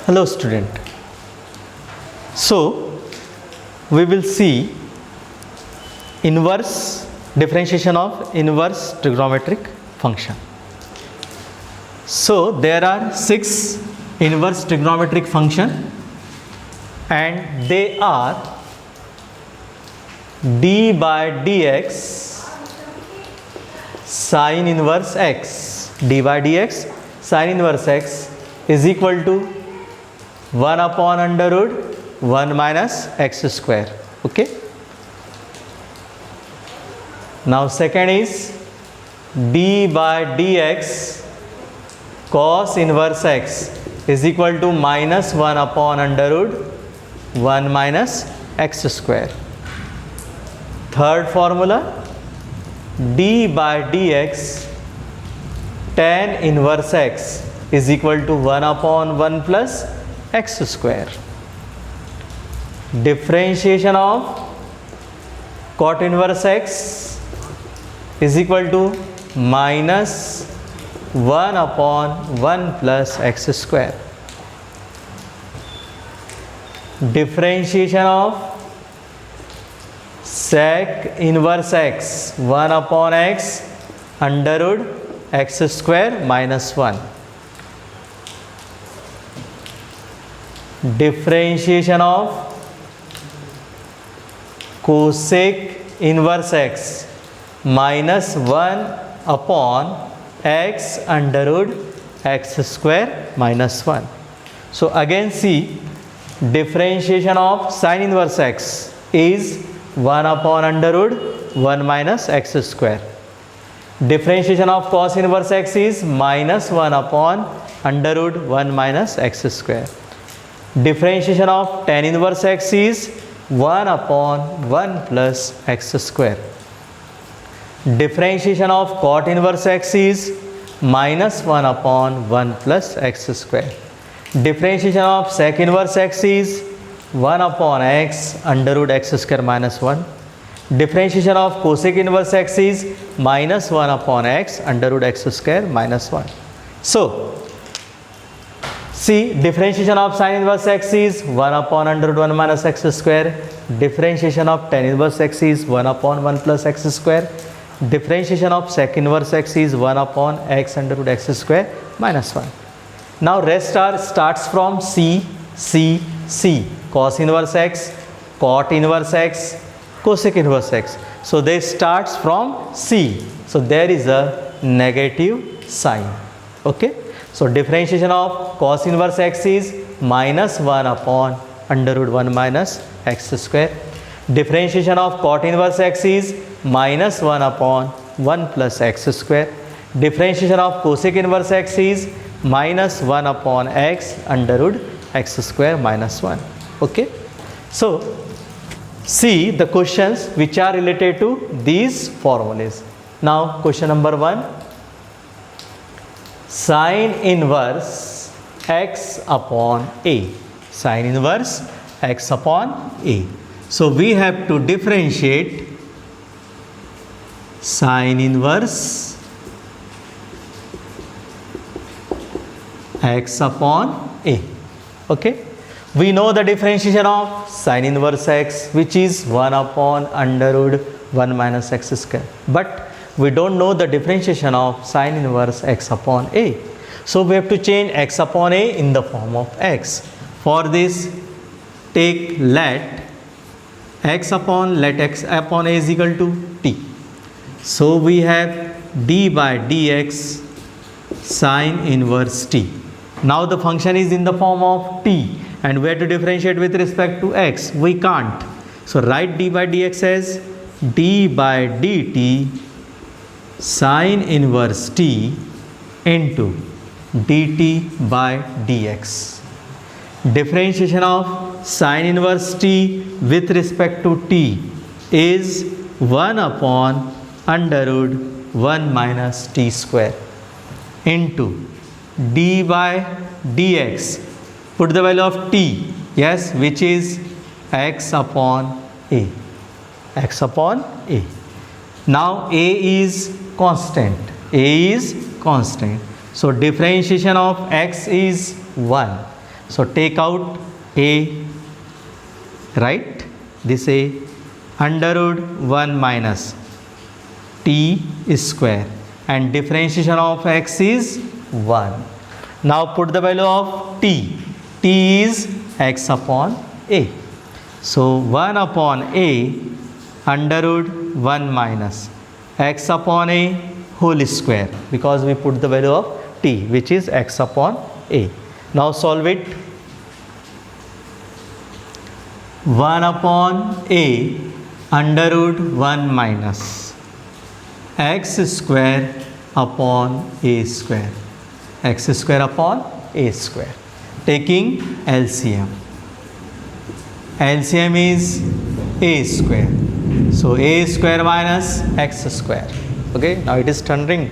Hello student. So we will see inverse differentiation of inverse trigonometric function. So there are 6 inverse trigonometric function and they are d by dx sin inverse x, d by dx sin inverse x is equal to 1 upon under root 1 minus x square. Okay. Now second is d by dx cos inverse x is equal to minus 1 upon under root 1 minus x square. Third formula, d by dx tan inverse x is equal to 1 upon 1 plus x square. Differentiation of cot inverse x is equal to minus 1 upon 1 plus x square. Differentiation of sec inverse x 1 upon x under root x square minus 1. Differentiation of cosec inverse x minus 1 upon x under root x square minus 1. So again see, differentiation of sin inverse x is 1 upon under root 1 minus x square. Differentiation of cos inverse x is minus 1 upon under root 1 minus x square. Differentiation of tan inverse x is 1 upon 1 plus x square. Differentiation of cot inverse x is minus 1 upon 1 plus x square. Differentiation of sec inverse x is 1 upon x under root x square minus 1. Differentiation of cosec inverse x is minus 1 upon x under root x square minus 1. So see, differentiation of sin inverse x is 1 upon under root 1 minus x square. Differentiation of tan inverse x is 1 upon 1 plus x square. Differentiation of sec inverse x is 1 upon x under root x square minus 1. Now rest are starts from C, C, C. Cos inverse x, cot inverse x, cosec inverse x. So they starts from C. So there is a negative sign. Okay. So differentiation of cos inverse x is minus 1 upon under root 1 minus x square. Differentiation of cot inverse x is minus 1 upon 1 plus x square. Differentiation of cosec inverse x is minus 1 upon x under root x square minus 1. Okay. So see the questions which are related to these formulas. Now question number 1. Sin inverse x upon a. Sin inverse x upon a. So we have to differentiate sin inverse x upon a. Okay. We know the differentiation of sin inverse x, which is 1 upon under root 1 minus x square. But we don't know the differentiation of sin inverse x upon a. So we have to change x upon a in the form of x. For this, take let x upon a is equal to t. So we have d by dx sin inverse t. Now the function is in the form of t and we have to differentiate with respect to x. We can't. So write d by dx as d by dt sin inverse t into dt by dx. Differentiation of sin inverse t with respect to t is 1 upon under root 1 minus t square into d by dx. Put the value of t, yes, which is x upon a. X upon a. Now a is constant. A is constant. So differentiation of x is 1. So take out a, right? This a under root 1 minus t square, and differentiation of x is 1. Now put the value of t. T is x upon a. So 1 upon a under root 1 minus x upon a whole square, because we put the value of t, which is x upon a. Now solve it. 1 upon a under root 1 minus x square upon a square. X square upon a square. Taking LCM. LCM is a square. So a square minus x square. Okay, now it is turning.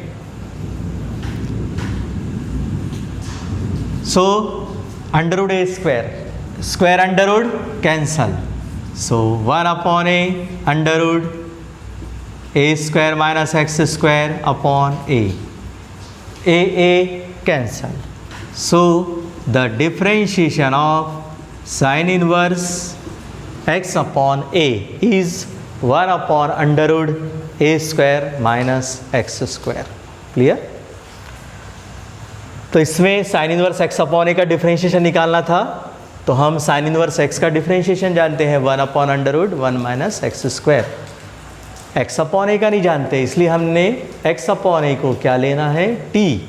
So under root a square. Square under root cancel. So 1 upon a under root a square minus x square upon a. A cancel. So the differentiation of sine inverse x upon a is 1 upon under root a square minus x square. Clear? तो इसमें sine inverse x upon a का differentiation निकालना था, तो हम sine inverse x का differentiation जानते हैं 1 upon under root 1 minus x square. x upon a का नहीं जानते, इसलिए हमने x अपॉन ए को क्या लेना है, t,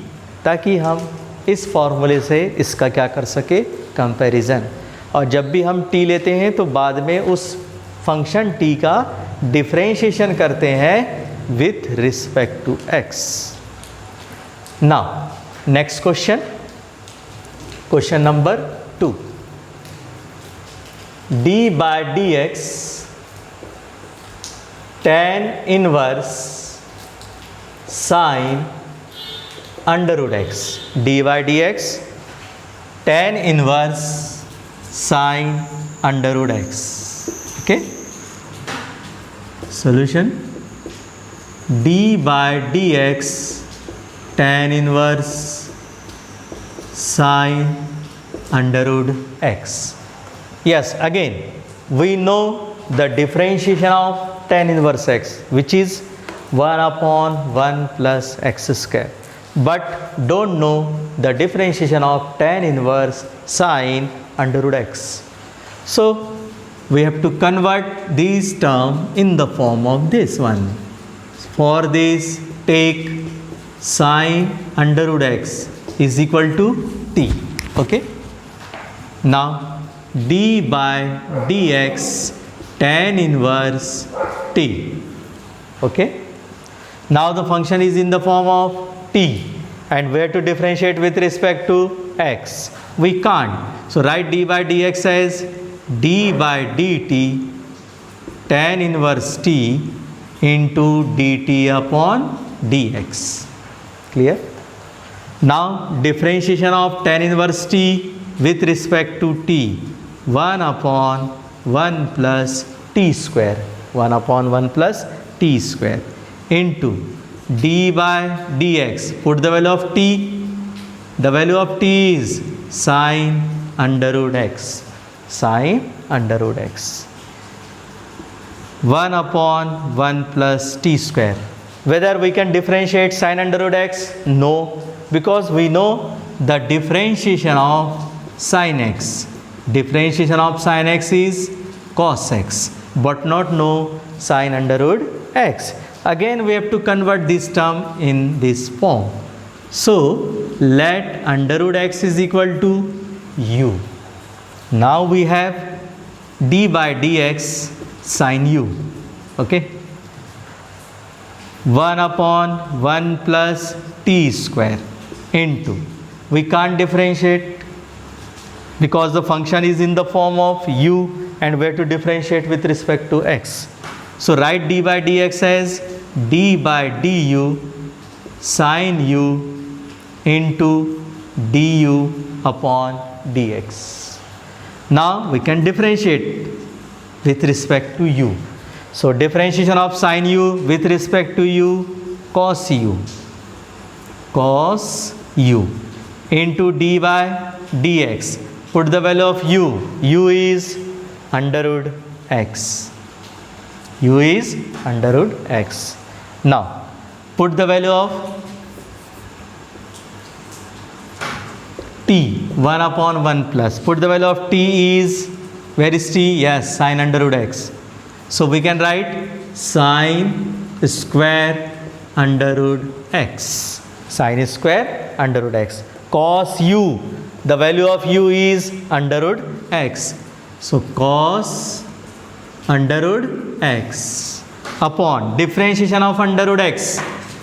ताकि हम इस फॉर्मूले से इसका क्या कर सके, कंपैरिजन. और जब भी हम t लेते हैं तो बाद में उस फंक्शन t का डिफरेंशिएशन करते हैं with respect to x. Now next question, question number 2. d by dx tan inverse sine under root x. d by dx tan inverse sine under root x. Okay, solution: d by dx tan inverse sine under root x. Yes, again we know the differentiation of tan inverse x, which is 1 upon 1 plus x square, but don't know the differentiation of tan inverse sine under root x. So we have to convert these term in the form of this one. For this, take sine under root x is equal to t. Okay, now d by dx tan inverse t. Okay, now the function is in the form of t, and where to differentiate with respect to x? We can't. So write d by dx as d by dt tan inverse t into dt upon dx. Clear? Now differentiation of tan inverse t with respect to t, 1 upon 1 plus t square, 1 upon 1 plus t square into d by dx. Put the value of t. The value of t is sine under root x. Sine under root x. 1 upon 1 plus t square. Whether we can differentiate sine under root x? No, because we know the differentiation of sin x. Differentiation of sin x is cos x, but not know sine under root x. Again we have to convert this term in this form. So let under root x is equal to u. Now we have d by dx sin u. Okay, 1 upon 1 plus t square into, we can't differentiate because the function is in the form of u, and we have to differentiate with respect to x. So write d by dx as d by du sin u into du upon dx. Now we can differentiate with respect to u. So differentiation of sin u with respect to u, cos u into d by dx. put the value of u is under root x, u is under root x. Now put the value of t, 1 upon 1 plus, put the value of t is, where is t? Yes, sine under root x. So we can write sine square under root x, sine square under root x. Cos u, the value of u is under root x, so cos under root x upon differentiation of under root x.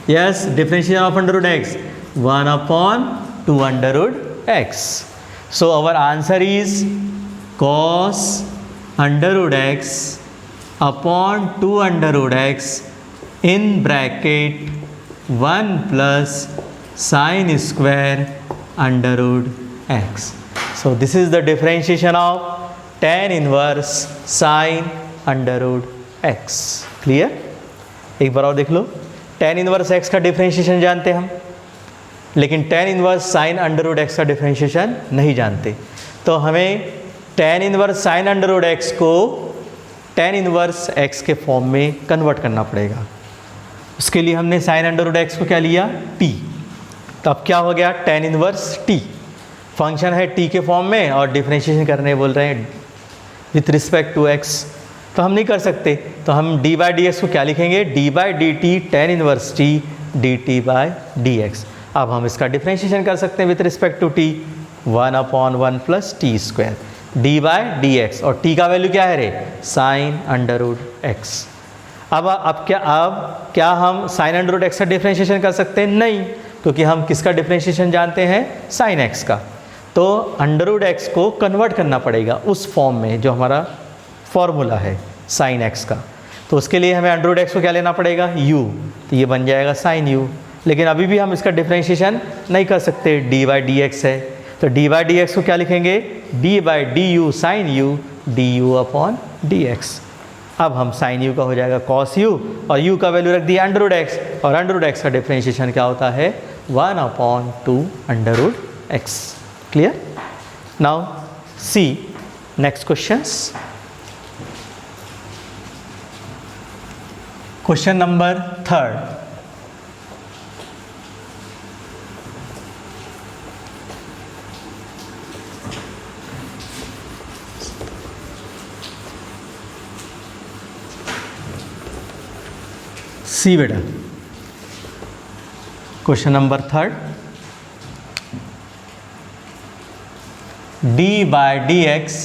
Yes, differentiation of under root x, 1 upon 2 under root x. So our answer is cos under root x upon 2 under root x in bracket 1 plus sine square under root x. So this is the differentiation of tan inverse sine under root x. Clear? एक बार और देख लो, tan inverse x का differentiation जानते हैं हम, लेकिन tan inverse sine under root x का डिफरेंशिएशन नहीं जानते। तो हमें tan inverse sine under root x को tan इनवर्स x के फॉर्म में कन्वर्ट करना पड़ेगा। उसके लिए हमने साइन अंडर रूट x को क्या लिया? t। तो अब क्या हो गया? tan इनवर्स t फंक्शन है t के फॉर्म में और डिफरेंशिएशन करने बोल रहे हैं विथ रिस्पेक्ट टू x। तो हम नहीं कर सकते, तो हम डी बाई डी एक्स को क्या लिखेंगे? D by d t tan inverse t d t by d x. अब हम इसका डिफरेंशिएशन कर सकते हैं with respect to t, 1 upon 1 plus t square d by d x, और टी का वैल्यू क्या है रे? Sine under root x. अब क्या हम साइन अंडर रूट एक्स का डिफरेंशिएशन कर सकते हैं? नहीं, क्योंकि हम किसका डिफरेंशिएशन जानते हैं? साइन एक्स का। तो अंडर रूट एक्स को कन्वर्ट करना पड़ेगा उस फॉर्म में जो हमारा फॉर्मूला है साइन एक्स का। तो उसके लिए हमें अंडर रूट एक्स को क्या लेना पड़ेगा? u, तो ये बन जाएगा साइन u। लेकिन अभी भी हम इसका डिफरेंशिएशन नहीं कर सकते, डी बाई डी एक्स है, तो डी बाई डी एक्स को क्या लिखेंगे? D by d u sine u d u upon d x. अब हम साइन u का हो जाएगा कॉस u, और u का वैल्यू रख दिया अंडर रूट एक्स, और अंडर रूट एक्स का डिफरेंशिएशन क्या होता है? 1 upon 2 under root x. Clear? Now see next questions. Question number 3। See बेटा, question number 3, d by d x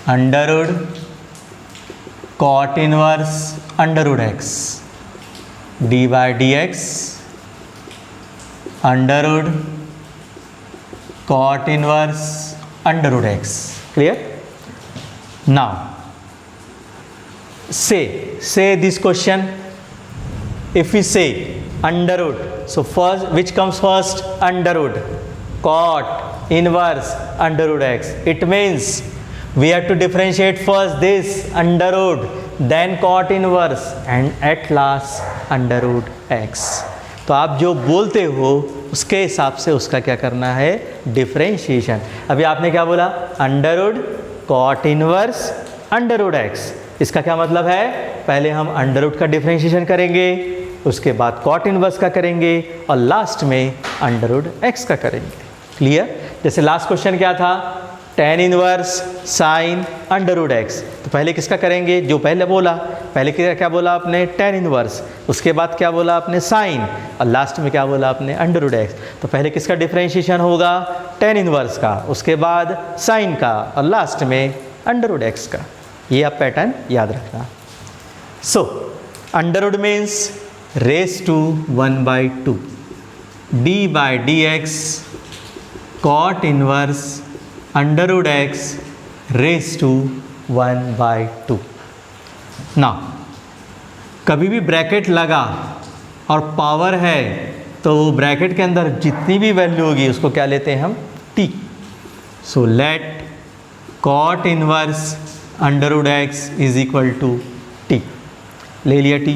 under root cot inverse under root x, d by d x under root cot inverse under root x. Clear? Now say this question. If we say under root, so first which comes first? Under root cot inverse under root x. It means we have to differentiate first this under root, then cot inverse, and at last under root x. तो आप जो बोलते हो उसके हिसाब से उसका क्या करना है? डिफरेंशिएशन। अभी आपने क्या बोला? Under root cot inverse under root x. इसका क्या मतलब है? पहले हम अंडर रूट का डिफरेंशिएशन करेंगे, उसके बाद कॉट इनवर्स का करेंगे, और लास्ट में अंडर रूट एक्स का करेंगे। क्लियर? जैसे लास्ट क्वेश्चन क्या था? Tan inverse sine under root x. तो पहले किसका करेंगे? जो पहले बोला, पहले क्या बोला आपने? टेन इनवर्स, उसके बाद क्या बोला आपने? साइन, और लास्ट में क्या बोला आपने? Under root x. तो पहले किसका डिफरेंशिएशन होगा? टेन इनवर्स का, उसके बाद साइन का, और लास्ट में अंडर रूट एक्स का। ये आप पैटर्न याद रखना। So under root means raise to 1/2 d by d x cot inverse under root x raise to 1/2। ना कभी भी ब्रैकेट लगा और पावर है तो ब्रैकेट के अंदर जितनी भी वैल्यू होगी उसको क्या लेते हैं हम? T. So let cot inverse under root x is equal to t. ले लिया टी,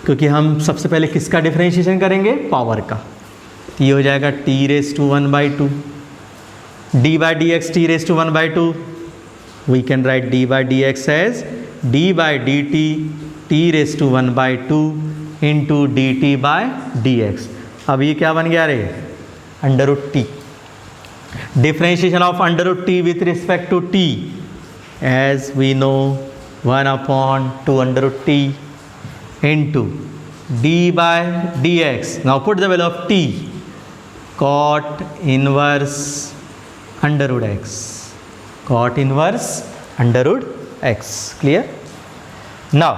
क्योंकि हम सबसे पहले किसका डिफरेंशिएशन करेंगे? पावर का। तो ये हो जाएगा t raise to 1/2 dy dx t raised to 1 by 2. We can write dy dx as d by dt t raised to 1 by 2 into dt by dx. अब ये क्या बन गया रे? Under root t. Differentiation of under root t with respect to t, as we know 1 upon 2 under root t into d by dx. Now put the value of t, cot inverse under root x. Cot inverse under root x. Clear? Now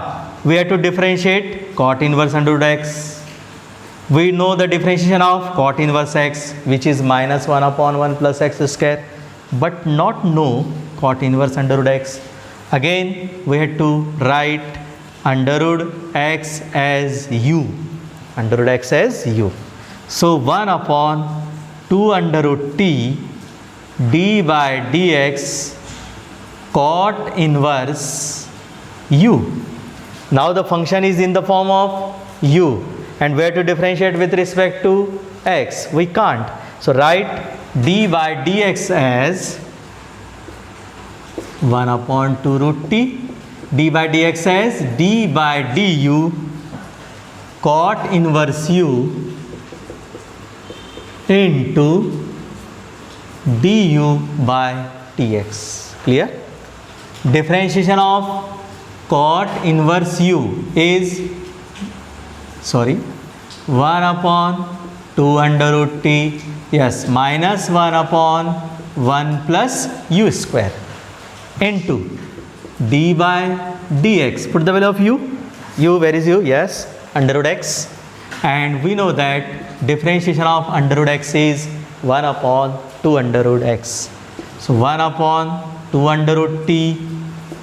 we have to differentiate cot inverse under root x. We know the differentiation of cot inverse x, which is minus 1 upon 1 plus x square, but not know cot inverse under root x. Again we had to write under root x as u. Under root x as u. So 1 upon 2 under root t d by dx cot inverse u. Now the function is in the form of u, and we have to differentiate with respect to x. We can't. So write d by dx as 1 upon 2 root t, d by dx as d by du cot inverse u into du by dx. Clear? Differentiation of cot inverse u is 1 upon 2 under root t, yes, minus 1 upon 1 plus u square into d by dx. Put the value of u. U, where is u? Yes, under root x. And we know that differentiation of under root x is 1 upon 2 under root x. So 1 upon 2 under root t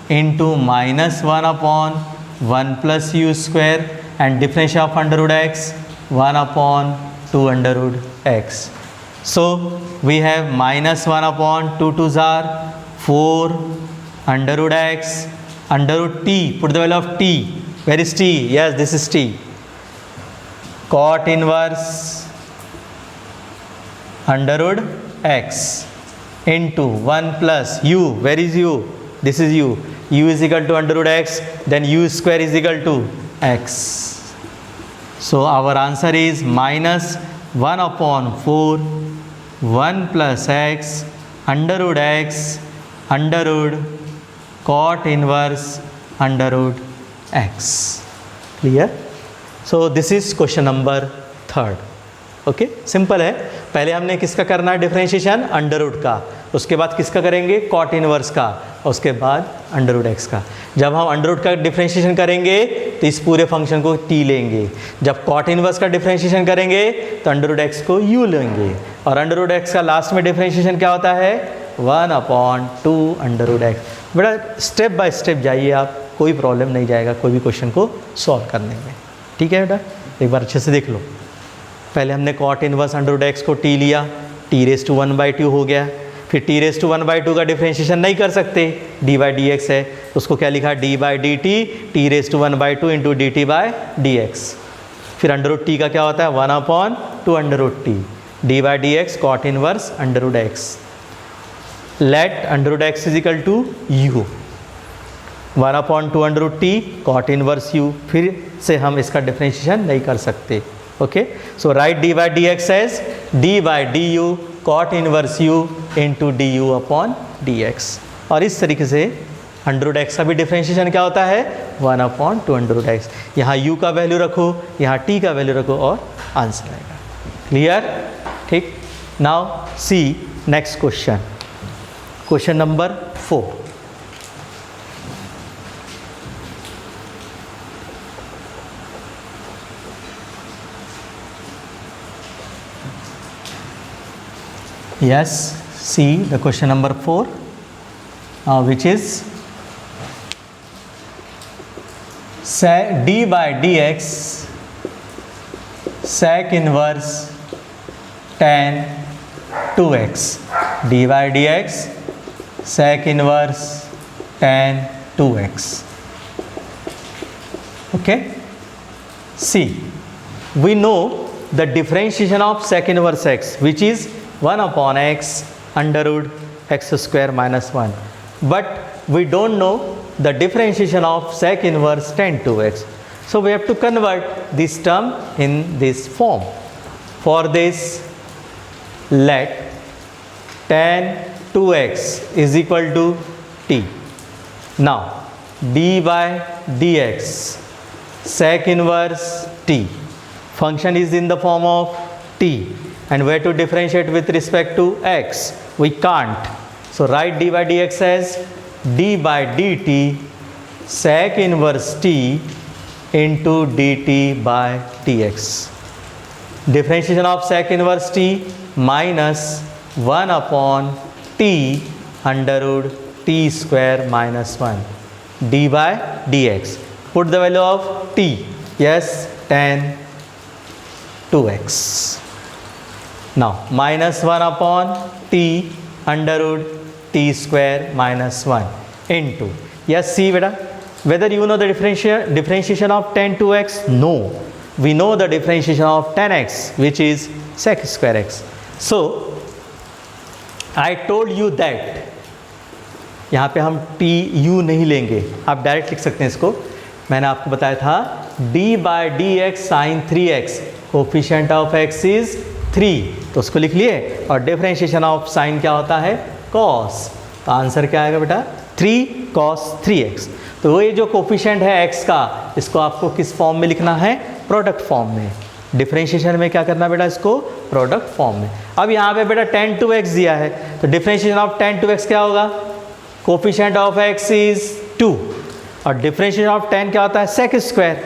into minus 1 upon 1 plus u square, and differentiation of under root x 1 upon 2 under root x. So we have minus 1 upon 2 2s are 4 under root x under root t. Put the value of t. Where is t? Yes, this is t. Cot inverse under root x into 1 plus u. Where is u? This is u. U is equal to under root x, then u square is equal to x. So our answer is minus 1 upon 4 1 plus x under root cot inverse under root x. Clear? So this is question number 3rd. Okay, simple है. पहले हमने किसका करना है differentiation? Under root का. उसके बाद किसका करेंगे? कॉट इनवर्स का. उसके बाद अंडर रूट एक्स का. जब हम अंडर रूट का डिफरेंशिएशन करेंगे तो इस पूरे फंक्शन को टी लेंगे. जब कॉट इनवर्स का डिफरेंशिएशन करेंगे तो अंडर रूट एक्स को यू लेंगे. और अंडर रूट एक्स का लास्ट में डिफरेंशिएशन क्या होता है? 1 अपॉन 2 अंडर रूट एक्स. बड़ा स्टेप बाय स्टेप जाइए आप, कोई प्रॉब्लम नहीं जाएगा कोई भी क्वेश्चन को सॉल्व करने में. ठीक है बेटा, एक बार अच्छे से देख लो. पहले हमने cot inverse under root x को टी लिया, टी रेस टू 1 बाई 2 हो गया. फिर टी रेस टू 1 बाई 2 का डिफरेंशिएशन नहीं कर सकते, डी बाई डी एक्स है, उसको क्या लिखा? D by d t t raise to 1 by 2 into d t by d x. फिर अंडर रूट टी का क्या होता है? 1 upon 2 under root t d by d x cot inverse under root x. Let under root x is equal to u. 1 upon 2 under root t cot inverse u. फिर से हम इसका differentiation नहीं कर सकते. Okay, so right d by d x as d by d u cot inverse u into d u upon d x. और इस तरीके से अंडर रूट एक्स का भी डिफरेंशिएशन क्या होता है? 1 अपॉन 2 अंडर रूट एक्स. यहाँ यू का वैल्यू रखो, यहाँ टी का वैल्यू रखो और आंसर आएगा. क्लियर? ठीक. Now see next question, question number 4. Yes, see the question number 4, which is d by dx sec inverse tan 2x. d by dx sec inverse tan 2x. Okay. See, we know the differentiation of sec inverse x, which is 1 upon x under root x square minus 1. But we don't know the differentiation of sec inverse tan 2x. So we have to convert this term in this form. For this, let tan 2x is equal to t. Now d by dx sec inverse t. Function is in the form of t, and we have to differentiate with respect to x. We can't. So write d by dx as d by dt sec inverse t into dt by dx. Differentiation of sec inverse t minus 1 upon t under root t square minus 1 d by dx. Put the value of t. Yes, tan 2x. Now minus 1 upon t under root t square minus 1 into, yes, see beta, whether you know the differentiation of tan 2x? No, we know the differentiation of tan x, which is sec square x. So I told you that यहाँ पे हम T U नहीं लेंगे, आप direct लिख सकते हैं इसको. मैंने आपको बताया था d by d x sine 3x, coefficient of x is 3, तो उसको लिख लिए. और डिफरेंशिएशन ऑफ साइन क्या होता है? cos. तो आंसर क्या आएगा बेटा? 3 cos 3x. तो ये जो कोफिशिएंट है x का, इसको आपको किस फॉर्म में लिखना है? प्रोडक्ट फॉर्म में. डिफरेंशिएशन में क्या करना बेटा? इसको प्रोडक्ट फॉर्म में. अब यहाँ पे बेटा tan 2x दिया है, तो डिफरेंशिएशन ऑफ tan 2x क्या होगा? कोफिशिएंट ऑफ x इज 2, और डिफरेंशिएशन ऑफ tan क्या होता है? sec square.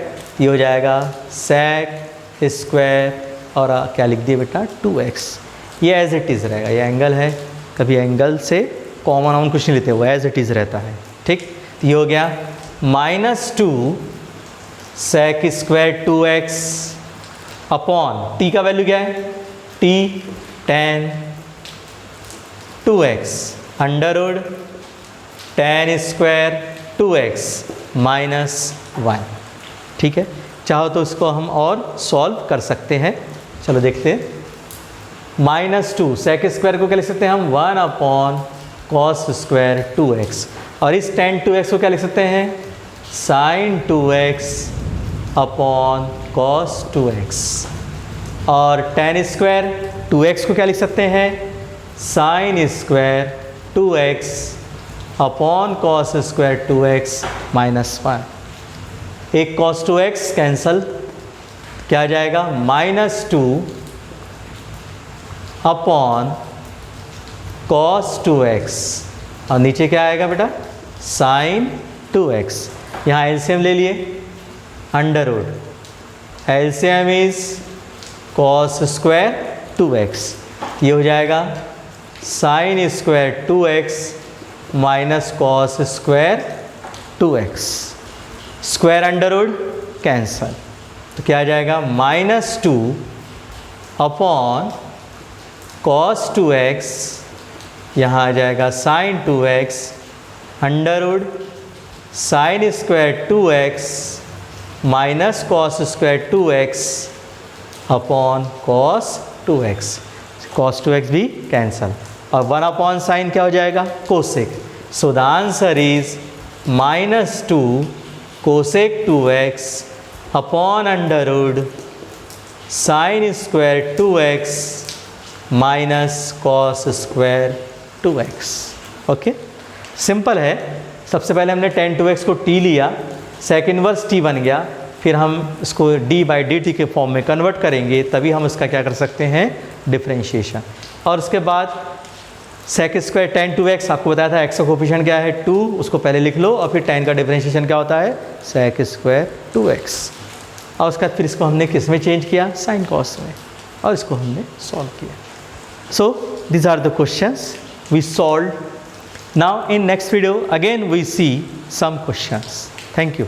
ये हो जाएगा sec स्क्वायर, और क्या लिख दिए बेटा? 2x. ये एज इट इज़ रहेगा. ये एंगल है, कभी एंगल से कॉमन ऑन कुछ नहीं लेते, वो एज इट इज़ रहता है. ठीक, तो ये हो गया -2 sec square 2x upon t का वैल्यू क्या है? t tan 2x under root tan square 2x minus 1. ठीक है, चाहो तो इसको हम और सॉल्व कर सकते हैं. चलो देखते हैं. -2 sec स्क्वायर को क्या लिख सकते हैं हम? 1 अपॉन cos स्क्वायर 2x, और इस tan 2x को क्या लिख सकते हैं? sin 2x upon cos 2x, और tan स्क्वायर 2x को क्या लिख सकते हैं? sin square 2x upon cos square 2x minus 1. एक cos 2x कैंसल, क्या आ जाएगा? -2 अपॉन cos 2x, और नीचे क्या आएगा बेटा? sin 2x. यहाँ एलसीएम ले लिए, under root LCM is cos square 2x. ये हो जाएगा sin square 2x minus cos square 2x. Square under root cancel, तो क्या आ जाएगा? -2 अपॉन cos 2x, यहाँ आ जाएगा sin 2x under root sin square 2x minus cos square 2x upon cos 2x. cos 2x भी cancel, और 1 upon sine क्या हो जाएगा? Cosec. So the answer is -2 cosec 2x upon under root sin square 2x minus cos square 2x. Okay, simple है. सबसे पहले हमने tan 2x को t लिया, sec इनवर्स t बन गया, फिर हम इसको d बाई dt के फॉर्म में कन्वर्ट करेंगे, तभी हम इसका क्या कर सकते हैं? डिफरेंशिएशन. और उसके बाद sec स्क्वायर tan 2x, आपको बताया था x का कोफिशिएंट क्या है? 2, उसको पहले लिख लो, और फिर tan का डिफरेंशिएशन क्या होता है? sec square 2x. और उसके बाद फिर इसको हमने किस में चेंज किया? साइन कॉस में, और इसको हमने सॉल्व किया. So these are the questions we solved. Now in next video again we see some questions. Thank you.